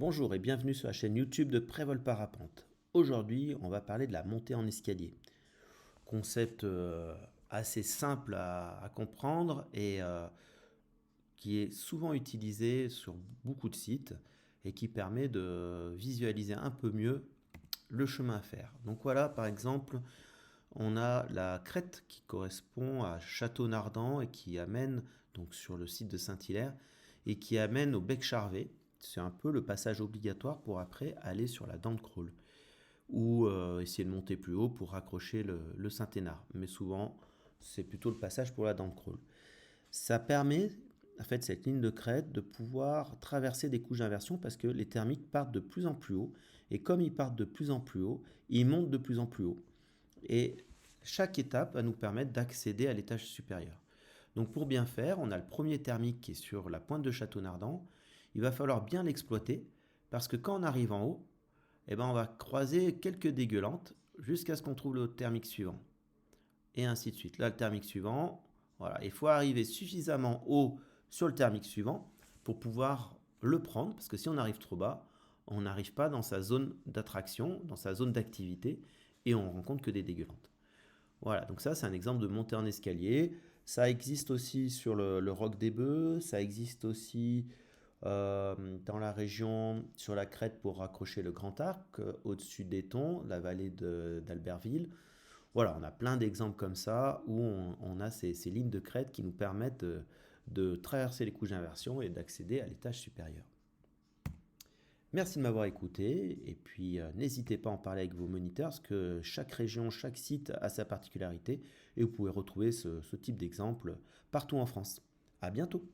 Bonjour et bienvenue sur la chaîne YouTube de Prévol Parapente. Aujourd'hui, on va parler de la montée en escalier. Concept assez simple à comprendre et qui est souvent utilisé sur beaucoup de sites et qui permet de visualiser un peu mieux le chemin à faire. Donc voilà, par exemple, on a la crête qui correspond à Château-Nardan et qui amène donc sur le site de Saint-Hilaire et qui amène au Bec Charvet. C'est un peu le passage obligatoire pour après aller sur la dent de Crolles ou essayer de monter plus haut pour raccrocher le Saint-Hénard. Mais souvent, c'est plutôt le passage pour la dent de Crolles. Ça permet, en fait, cette ligne de crête, de pouvoir traverser des couches d'inversion parce que les thermiques partent de plus en plus haut. Et comme ils partent de plus en plus haut, ils montent de plus en plus haut. Et chaque étape va nous permettre d'accéder à l'étage supérieur. Donc pour bien faire, on a le premier thermique qui est sur la pointe de Château-Nardan. Il va falloir bien l'exploiter parce que quand on arrive en haut, on va croiser quelques dégueulantes jusqu'à ce qu'on trouve le thermique suivant. Et ainsi de suite. Là, le thermique suivant, voilà, il faut arriver suffisamment haut sur le thermique suivant pour pouvoir le prendre, parce que si on arrive trop bas, on n'arrive pas dans sa zone d'attraction, dans sa zone d'activité, et on rencontre que des dégueulantes. Voilà, donc ça c'est un exemple de montée en escalier. Ça existe aussi sur le Roc des Bœufs, ça existe aussi dans la région, sur la crête pour raccrocher le Grand Arc, au-dessus d'Éton, la vallée d'Albertville. Voilà, on a plein d'exemples comme ça où on a ces lignes de crête qui nous permettent de traverser les couches d'inversion et d'accéder à l'étage supérieur. Merci de m'avoir écouté et puis n'hésitez pas à en parler avec vos moniteurs parce que chaque région, chaque site a sa particularité et vous pouvez retrouver ce type d'exemple partout en France. À bientôt!